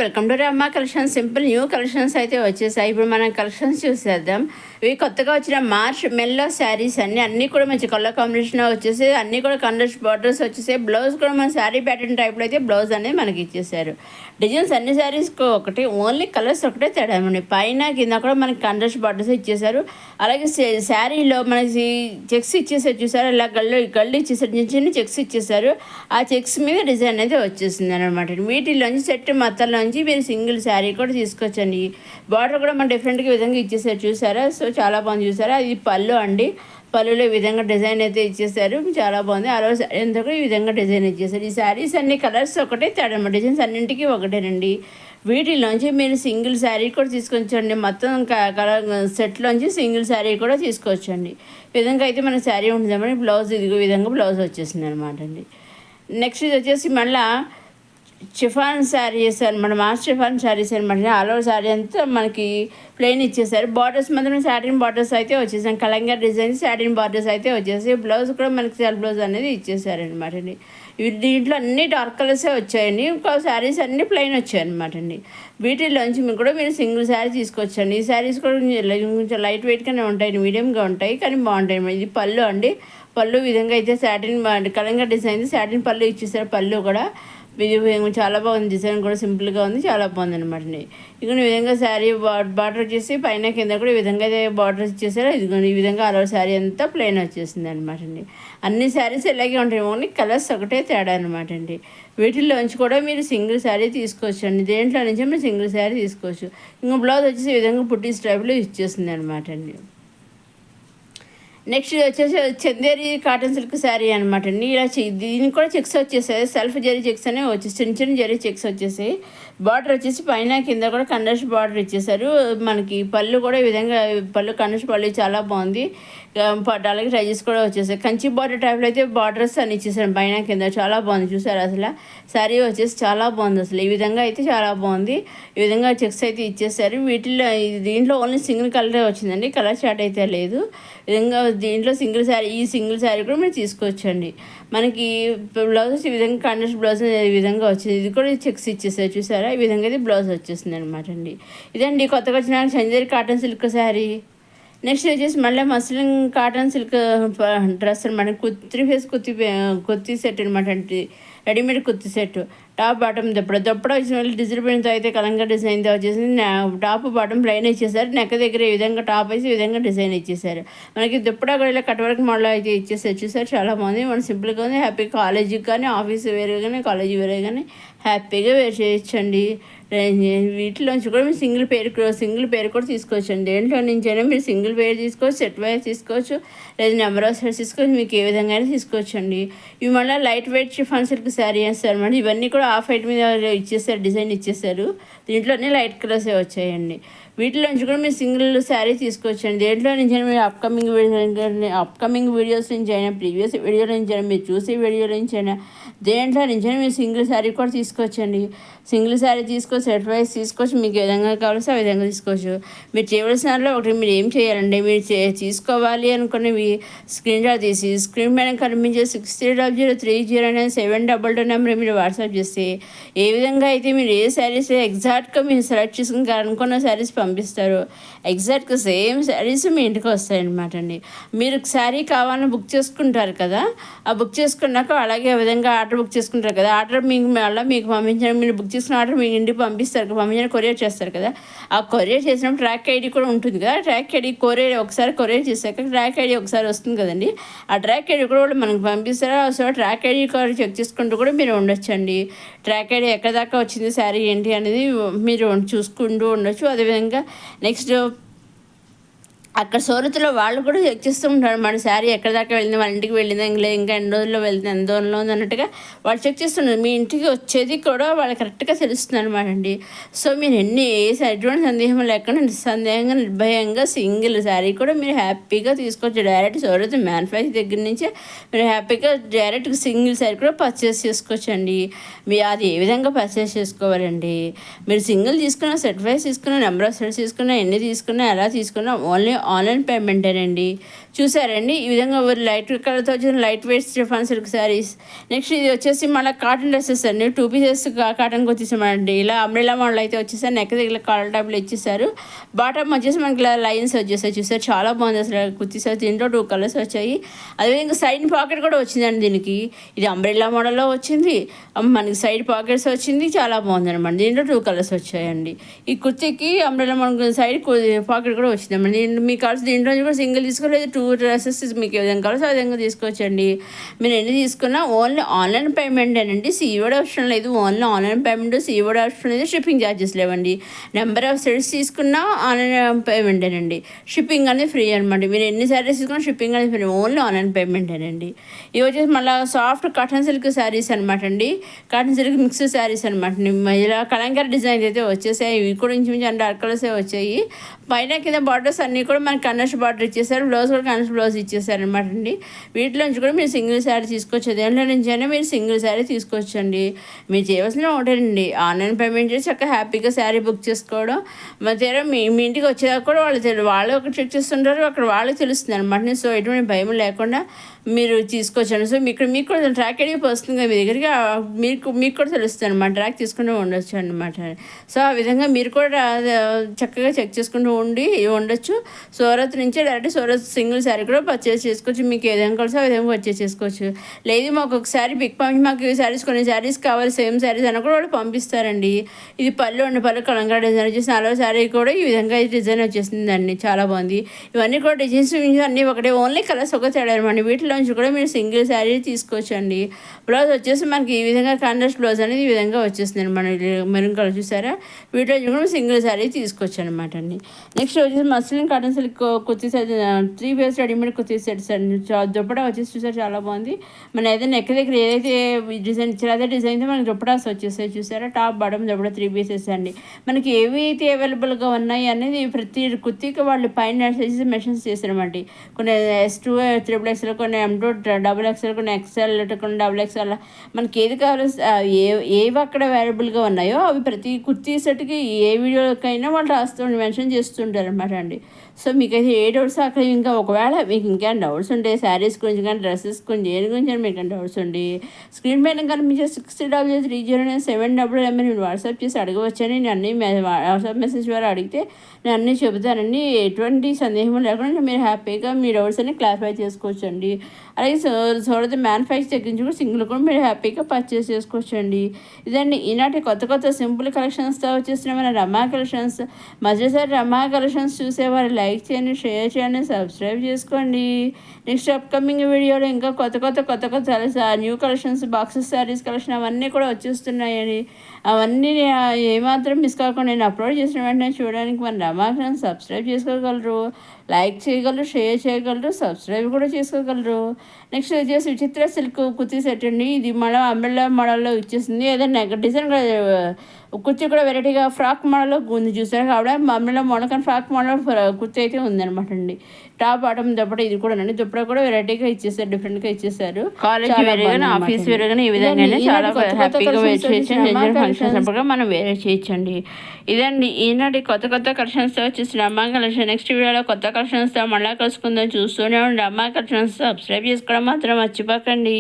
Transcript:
Welcome to రమ్మ collections. Simple new collections అయితే వచ్చేసాయి. ఇప్పుడు మనం కలెక్షన్స్ చూసేద్దాం. ఇవి కొత్తగా వచ్చిన మార్చ్ మెల్లో శారీస్ అన్నీ కూడా మంచి కలర్ కాంబినేషన్ వచ్చేసి అన్నీ కూడా కండర్స్ బార్డర్స్ వచ్చేసాయి. బ్లౌజ్ కూడా మన శారీ ప్యాటర్న్ టైప్లో అయితే బ్లౌజ్ అనేది మనకి ఇచ్చేసారు. డిజైన్స్ అన్ని శారీస్కి ఒకటి, ఓన్లీ కలర్స్ ఒకటే తేడా అండి. పైన కింద కూడా మనకి కండర్స్ బార్డర్స్ ఇచ్చేసారు. అలాగే శారీలో మనకి చెక్స్ ఇచ్చేసారు, చూసారు, ఇలా గళ్ళు ఇచ్చేసారు, చిన్న చిన్న చెక్స్ ఇచ్చేసారు. ఆ చెక్స్ మీద డిజైన్ అయితే వచ్చేసింది అనమాట. వీటిలోంచి సెట్ మొత్తంలోంచి మీరు సింగిల్ శారీ కూడా తీసుకోవచ్చండి. బార్డర్ కూడా మన డిఫరెంట్గా విధంగా ఇచ్చేసారు, చూసారా. సో చాలా బాగుంది, చూసారా. ఇది పళ్ళు అండి. పళ్ళులో ఈ విధంగా డిజైన్ అయితే ఇచ్చేసారు, చాలా బాగుంది. ఆ రోజు ఎందుకు ఈ విధంగా డిజైన్ ఇచ్చేసారు. ఈ శారీస్ అన్ని కలర్స్ ఒకటే తేడా, డిజైన్స్ అన్నింటికీ ఒకటేనండి. వీటిలోంచి మీరు సింగిల్ శారీ కూడా తీసుకొచ్చండి. మొత్తం కలర్ సెట్లోంచి సింగిల్ శారీ కూడా తీసుకోవచ్చండి. ఈ విధంగా అయితే మన శారీ ఉంటుందని బ్లౌజ్ ఇదిగో విధంగా బ్లౌజ్ వచ్చేసింది అనమాట అండి. నెక్స్ట్ ఇది వచ్చేసి మళ్ళీ షిఫాన్ శారీస్ అనమాట. మాస్టర్ షిఫాన్ శారీస్ అనమాట. ఆల్ ఓవర్ శారీ అంతా మనకి ప్లెయిన్ ఇచ్చేసారు. బార్డర్స్ మాత్రం సాటిన్ బార్డర్స్ అయితే వచ్చేసాయి. కలంగా డిజైన్ సాటిన్ బార్డర్స్ అయితే వచ్చేసి బ్లౌజ్ కూడా మనకి సెల్ఫ్ బ్లౌజ్ అనేది ఇచ్చేసారనమాట అండి. దీంట్లో అన్ని డార్క్ కలర్సే వచ్చాయండి. ఇంకా శారీస్ అన్నీ ప్లెయిన్ వచ్చాయి అనమాట అండి. వీటిలోంచి మీకు కూడా మీరు సింగిల్ శారీ తీసుకోవచ్చండి. ఈ శారీస్ కూడా కొంచెం లైట్ వెయిట్గానే ఉంటాయి, మీడియంగా ఉంటాయి, కానీ బాగుంటాయి. ఇది పళ్ళు అండి. పళ్ళు విధంగా అయితే సాటిన్ కలంగా డిజైన్ సాటిన్ పళ్ళు ఇచ్చేసారు. పళ్ళు కూడా ఇది చాలా బాగుంది, డిజైన్ కూడా సింపుల్గా ఉంది, చాలా బాగుంది అనమాట. ఇదిగోండి ఈ విధంగా శారీ బార్డర్ వచ్చేసి పైన కింద కూడా ఈ విధంగా అయితే బార్డర్ ఇచ్చేసారు. ఇదిగోండి ఈ విధంగా ఆ రోజు శారీ అంతా ప్లెయిన్ వచ్చేసింది అనమాట అండి. అన్ని శారీస్ ఇలాగే ఉంటాయి, ఓన్లీ కలర్స్ ఒకటే తేడా అనమాట అండి. వీటిల్లోంచి కూడా మీరు సింగిల్ శారీ తీసుకోవచ్చు అండి. దేంట్లో నుంచి మీరు సింగిల్ శారీ తీసుకోవచ్చు. ఇంకా బ్లౌజ్ వచ్చేసి ఈ విధంగా పుట్టి స్టైప్లో ఇచ్చేస్తుంది అనమాట అండి. నెక్స్ట్ వచ్చేసి చందేరి కాటన్ సిల్క్ శారీ అనమాట అండి. ఇలా దీనికి కూడా చెక్స్ వచ్చేసాయి, సెల్ఫ్ జరీ చెక్స్ అనేవి వచ్చేసి చిన్న చిన్న జరీ చెక్స్ వచ్చేసాయి. బార్డర్ వచ్చేసి పైన కింద కూడా కండర్స్ బార్డర్ ఇచ్చేసారు. మనకి పళ్ళు కూడా ఈ విధంగా పళ్ళు కండర్స్ పళ్ళు చాలా బాగుంది. అలాగే ట్రైజెస్ కూడా వచ్చేసాయి. కంచి బార్డర్ టైప్లో అయితే బార్డర్స్ అని ఇచ్చేసారు పైన కింద, చాలా బాగుంది, చూసారు. అసలు శారీ వచ్చేసి చాలా బాగుంది. అసలు ఈ విధంగా అయితే చాలా బాగుంది. ఈ విధంగా చెక్స్ అయితే ఇచ్చేసారు. దీంట్లో ఓన్లీ సింగిల్ కలరే వచ్చిందండి, కలర్ చార్ట్ అయితే లేదు. విధంగా దీంట్లో సింగిల్ శారీ, ఈ సింగిల్ శారీ కూడా మీరు తీసుకోవచ్చండి. మనకి బ్లౌజెస్ ఈ విధంగా కండర్స్ బ్లౌజ్ ఈ విధంగా వచ్చింది. ఇది కూడా చెక్స్ ఇచ్చేసారు, చూసారా. ఈ విధంగా అయితే బ్లౌజ్ వచ్చేస్తుంది అనమాట అండి. ఇదండి కొత్తగా వచ్చిన Chanderi cotton silk sari. Next వచ్చేసి మళ్ళీ మస్లిన్ కాటన్ సిల్క్ డ్రెస్ అనమాట. త్రీ ఫేస్ కుర్తీ సెట్ అనమాట అండి. Readymade kurti set, top bottom దప్పుడు వచ్చిన వాళ్ళు డిజిటల్ అయితే కలంగా డిజైన్తో వచ్చేసింది. టాప్ బాటమ్ ప్లెయిన్ ఇచ్చేసారు. నెక్క దగ్గర ఈ విధంగా టాప్ వేసి ఈ విధంగా డిజైన్ ఇచ్చేసారు. మనకి దుప్పటా కూడా ఇలా కట్ వర్క్ మోడల్ అయితే ఇచ్చేసారు, చూసారు. చాలా బాగుంది, మనం సింపుల్గా ఉంది. హ్యాపీగా కాలేజీకి కానీ ఆఫీస్ వేరే కానీ కాలేజీ వేరే కానీ హ్యాపీగా వేర్ చేయొచ్చండి. వీటిలోంచి కూడా మీరు సింగిల్ పేరు కూడా తీసుకోవచ్చండి. దేంట్లో నుంచి అయినా మీరు సింగిల్ పేరు తీసుకోవచ్చు, సెట్ వైజ్ తీసుకోవచ్చు, లేదా నెంబర్ ఆఫ్ సెట్స్ తీసుకోవచ్చు, మీకు ఏ విధంగా అయినా తీసుకోవచ్చండి. ఇవి మళ్ళీ light weight chiffon silk sari వేస్తారు అనమాట. ఇవన్నీ కూడా ఆఫ్ వైట్ మీద ఇచ్చేసారు, డిజైన్ ఇచ్చేసారు. దీంట్లోనే లైట్ కలర్సే వచ్చాయండి. వీటిలోంచి కూడా మీరు సింగిల్ శారీ తీసుకోవచ్చండి. దేంట్లో నుంచి అయినా మీరు అప్కమింగ్ వీడియోస్ నుంచి అయినా, ప్రీవియస్ వీడియో నుంచి అయినా, మీరు చూసే వీడియో నుంచి అయినా, దేంట్లో నుంచి అయినా మీరు సింగిల్ శారీ కూడా తీసుకోవచ్చండి. సింగిల్ శారీ తీసుకోవచ్చు, సెట్ వైజ్ తీసుకోవచ్చు, మీకు ఏ విధంగా కావాల్సి ఆ విధంగా తీసుకోవచ్చు. మీరు చేయవలసిన దాంట్లో ఒకటి మీరు ఏం చేయాలంటే, మీరు తీసుకోవాలి అనుకున్నవి స్క్రీన్ షాట్ తీసి స్క్రీన్ పైన కనిపించే 630030 నెంబర్ మీరు వాట్సాప్ చేస్తే ఏ విధంగా అయితే మీరు ఏ శారీస్ ఎగ్జాక్ట్గా మీరు సెలెక్ట్ చేసుకుని అనుకున్న శారీస్ పంపిస్తారు, ఎగ్జాక్ట్గా సేమ్ శారీస్ మీ ఇంటికి వస్తాయన్నమాట అండి. మీరు శారీ కావాలని బుక్ చేసుకుంటారు కదా, ఆ బుక్ చేసుకున్నాక అలాగే విధంగా ఆర్డర్ బుక్ చేసుకుంటారు కదా, ఆర్డర్ మీకు పంపించడం, మీరు బుక్ చేసుకున్న ఆర్డర్ మీ ఇంటికి పంపించడం కొరియర్ చేస్తారు కదా, ఆ కొరియర్ చేసినప్పుడు ట్రాక్ ఐడి కూడా ఉంటుంది కదా. ట్రాక్ ఐడి ఒకసారి కొరియర్ చేశాక ట్రాక్ ఐడి ఒకసారి వస్తుంది కదండి, ఆ ట్రాక్ ఐడి కూడా మనకు పంపిస్తారు. సో ట్రాక్ ఐడి కూడా చెక్ చేసుకుంటూ కూడా మీరు ఉండొచ్చండి. ట్రాక్ ఐడి ఎక్కడ దాకా వచ్చింది శారీ ఏంటి అనేది మీరు చూసుకుంటూ ఉండొచ్చు. అదేవిధంగా నెక్స్ట్ అక్కడ సూరత్లో వాళ్ళు కూడా చెక్ చేస్తూ ఉంటారు, మన శారీ ఎక్కడి దాకా వెళ్ళింది, వాళ్ళ ఇంటికి వెళ్ళింది, ఇంకా ఎన్ని రోజుల్లో వెళ్తుంది, ఎన్ని రోజుల్లో ఉంది అన్నట్టుగా వాళ్ళు చెక్ చేస్తున్నారు. మీ ఇంటికి వచ్చేది కూడా వాళ్ళకి కరెక్ట్గా తెలుస్తుంది అనమాట అండి. సో మీరు ఎటువంటి సందేహం లేకుండా నిస్సందేహంగా నిర్భయంగా సింగిల్ శారీ కూడా మీరు హ్యాపీగా తీసుకోవచ్చు. డైరెక్ట్ సూరత్ మ్యానుఫ్యాక్చర్ దగ్గర నుంచే మీరు హ్యాపీగా డైరెక్ట్ సింగిల్ శారీ కూడా పర్చేస్ చేసుకోవచ్చండి. మీరు అది ఏ విధంగా పర్చేస్ చేసుకోవాలండి, మీరు సింగిల్ తీసుకున్న, సెట్ వైజ్ తీసుకున్న, నెంబర్ ఆఫ్ సెట్స్ తీసుకున్నా, ఎన్ని తీసుకున్నా, ఎలా తీసుకున్నా ఓన్లీ ఆన్లైన్ పేమెంటేనండి. చూసారండి ఈ విధంగా లైట్ కలర్తో వచ్చిన లైట్ వెయిట్ స్టిఫాన్ సిల్క్ శారీస్. నెక్స్ట్ ఇది వచ్చేసి మళ్ళీ కాటన్ డ్రెస్సెస్ అండి, 2 పీసెస్ కాటన్ వచ్చేసామండి. ఇలా అంబ్రెలా మోడల్ అయితే వచ్చేసారు, నెక్ దగ్గర కాలర్ టైప్లో ఇచ్చేసారు. బాటమ్ వచ్చేసి మనకి ఇలా లైన్స్ వచ్చేసాయి చూసారు, చాలా బాగుంది అసలు కుర్తీస్. దీంట్లో 2 కలర్స్ వచ్చాయి. అదేవిధంగా సైడ్ పాకెట్ కూడా వచ్చిందండి దీనికి. ఇది అంబ్రెలా మోడల్లో వచ్చింది, మనకి సైడ్ పాకెట్స్ వచ్చింది, చాలా బాగుంది అనమాట. దీంట్లో 2 కలర్స్ వచ్చాయండి. ఈ కుర్తీకి అంబ్రెలా మోడల్ సైడ్ పాకెట్ కూడా వచ్చిందన్నమాట. మీ కాల్స్ దీంట్లో కూడా సింగిల్ తీసుకోలేదు, 2 డ్రెస్సెస్ మీకు ఏ విధంగా కావాల్సి ఆ విధంగా తీసుకోవచ్చండి. మీరు ఎన్ని తీసుకున్నా ఓన్లీ ఆన్లైన్ పేమెంటేనండి, సీఓడి ఆప్షన్ లేదు. Only online payment, COD option లేదు, షిప్పింగ్ ఛార్జెస్ లేవండి. నెంబర్ ఆఫ్ సెట్స్ తీసుకున్నా ఆన్లైన్ పేమెంటేనండి, షిప్పింగ్ అనేది ఫ్రీ అనమాట. మీరు ఎన్ని శారీస్ తీసుకున్నా షిప్పింగ్ అనేది ఫ్రీ, ఓన్లీ ఆన్లైన్ పేమెంటేనండి. ఇవి వచ్చేసి మళ్ళీ సాఫ్ట్ కాటన్ సిల్క్ శారీస్ అనమాట అండి, కాటన్ సిల్క్ మిక్స్ శారీస్ అనమాట. ఇలా కలంకారీ డిజైన్ అయితే వచ్చేసాయి. ఇవి కూడా ఇంచుమించు డార్క్ కలర్సే వచ్చాయి. పైన కింద బార్డర్స్ అన్నీ కూడా మనకి కన్నర్స్ బార్డర్ ఇచ్చేసారు, బ్లౌజ్ కూడా కన్నర్స్ బ్లౌజ్ ఇచ్చేసారు అనమాట అండి. వీటిలో నుంచి కూడా మీరు సింగిల్ శారీ తీసుకోవచ్చు, దేంట్లో నుంచి అయినా మీరు సింగిల్ శారీ తీసుకోవచ్చు అండి. మీరు చేయవలసిన ఒకటేనండి, ఆన్లైన్ పేమెంట్ చేసి చక్కగా హ్యాపీగా శారీ బుక్ చేసుకోవడం. మరి మీ ఇంటికి వచ్చేదాకా కూడా వాళ్ళు ఒక చెక్ చేస్తుంటారు, అక్కడ వాళ్ళకి తెలుస్తుంది అనమాట. సో ఎటువంటి భయం లేకుండా మీరు తీసుకోవచ్చండి. సో మీకు కూడా ట్రాక్ అడిగి పర్సనల్గా మీ దగ్గరికి మీకు కూడా తెలుస్తుంది అనమాట, ట్రాక్ తీసుకుంటూ ఉండొచ్చు అనమాట. సో ఆ విధంగా మీరు కూడా చక్కగా చెక్ చేసుకుంటూ ఉండొచ్చు. సూరత్ నుంచి డైరెక్ట్ సూరత్ సింగిల్ శారీ కూడా పర్చేస్ చేసుకోవచ్చు, మీకు ఏ విధంగా కలిసి ఆ విధంగా పర్చేస్ చేసుకోవచ్చు. లేదు మాకు ఒకసారి పిక్ పంపించి మాకు ఈ శారీస్ కొన్ని శారీస్ కావాలి సేమ్ శారీస్ అని కూడా వాళ్ళు పంపిస్తారండి. ఇది పళ్ళు కలంకారీ డిజైన్ వచ్చేసి 4వ శారీ కూడా ఈ విధంగా డిజైన్ వచ్చేసిందండి, చాలా బాగుంది. ఇవన్నీ కూడా డిజైన్స్ అన్నీ ఒకటే, ఓన్లీ కలర్స్ ఒక తేడా అనమాట. వీటిలోంచి కూడా మీరు సింగిల్ శారీ తీసుకోవచ్చు అండి. బ్లౌజ్ వచ్చేసి మనకి ఈ విధంగా కాంట్రాస్ట్ బ్లౌజ్ అనేది ఈ విధంగా వచ్చేస్తుంది అనమాట, మెరూన్ కలర్ చూసారా. వీటిలో కూడా సింగిల్ శారీ తీసుకోవచ్చు అనమాట అండి. నెక్స్ట్ వచ్చేసి muslin cotton silk kurti set, 3 piece readymade kurti sets అండి. దుప్పటా వచ్చేసి చూసారు చాలా బాగుంది. మన ఏదైతే నెక్ దగ్గర ఏదైతే డిజైన్ ఇచ్చారో అదే డిజైన్తో మనకి దుప్పటాస్ వచ్చేసాయి చూసారా. టాప్ బాటమ్ దుప్పటా 3 పీసెస్ అండి. మనకి ఏవి అయితే అవైలబుల్గా ఉన్నాయి అనేది ప్రతి కుర్తీకి వాళ్ళు పైన మెన్షన్స్ చేశారన్నమాట. కొన్ని S2 XXL, కొన్ని M2 XXL, కొన్ని XL, కొన్ని XXL, మనకి ఏది కావాలో ఏవి అక్కడ అవైలబుల్గా ఉన్నాయో అవి ప్రతి కుర్తీ సెట్కి ఏ వీడియోకైనా వాళ్ళు మెన్షన్ చేస్తుంటారు అనమాట అండి. సో మీకైతే ఏ డౌట్స్ అక్కడ ఇంకా ఒకవేళ మీకు ఇంకా డౌట్స్ ఉంటాయి శారీస్ గురించి కానీ డ్రెస్సెస్ గురించి దేని గురించి మీకు డౌట్స్ ఉండి స్క్రీన్ పైన కనిపించే 60003097 మీరు వాట్సాప్ చేసి అడగవచ్చని నేను అన్నీ వాట్సాప్ మెసేజ్ ద్వారా అడిగితే నేను అన్నీ చెబుతానండి. ఎటువంటి సందేహం లేకుండా మీరు హ్యాపీగా మీ డౌట్స్ అన్ని క్లారిఫై చేసుకోవచ్చు అండి. అలాగే సూరత్ మ్యానుఫ్యాక్చర్ దగ్గర నుంచి కూడా సింగిల్ కూడా మీరు హ్యాపీగా పర్చేస్ చేసుకోవచ్చు అండి. ఇదండి ఈనాటి కొత్త సింపుల్ కలెక్షన్స్తో వచ్చేసిన మన రమా కలెక్షన్స్. మధ్యసారి రమా కలెక్షన్స్ చూసేవారు లైక్ చేయండి, షేర్ చేయండి, సబ్స్క్రైబ్ చేసుకోండి. నెక్స్ట్ అప్కమింగ్ వీడియోలో ఇంకా కొత్త new collections, boxes, saris collection అవన్నీ కూడా వచ్చేస్తున్నాయని అవన్నీ ఏమాత్రం మిస్ కాకుండా నేను అప్లోడ్ చేసిన వెంటనే చూడడానికి మన రమా కలెక్షన్స్ సబ్స్క్రైబ్ చేసుకోగలరు, లైక్ చేయగలరు, షేర్ చేయగలరు, సబ్స్క్రైబ్ కూడా చేసుకోగలరు. నెక్స్ట్ వచ్చేసి విచిత్ర సిల్క్ కుర్తీ సెట్ అండి. ఇది మనం అంబ్రెల్లా మోడల్లో ఇచ్చేసింది. ఏదైనా డిజైన్ కుర్తీ కూడా వెరైటీగా ఫ్రాక్ మోడల్లో ఉంది చూసారు కాబట్టి అంబ్రెల్లా మోడల్ కానీ ఫ్రాక్ మోడల్ కుర్తీ అయితే ఉందన్నమాట అండి. టాప్ బాటమ్ దుప్పట ఇది కూడా అండి, దుప్పట కూడా వెరైటీగా ఇచ్చేసారు, డిఫరెంట్గా ఇచ్చేసారు. కాలేజ్ వేరేగానే ఆఫీస్ వేరేగానే ఈ విధంగా చాలా హ్యాపీగా వేర్ చేయొచ్చు, ఫంక్షన్స్ అప్పుడు మనం వేరే చేయొచ్చండి. ఇదండి ఈనాటి కొత్త కలెక్షన్స్తో వచ్చేసిన అమ్మ కలెక్షన్. నెక్స్ట్ వీడియోలో కొత్త కలెక్షన్స్తో మళ్ళీ కలుసుకుందాం. చూస్తూనే ఉండి అమ్మ కలెక్షన్స్ సబ్స్క్రైబ్ చేసుకోవడం మాత్రం మర్చిపోకండి.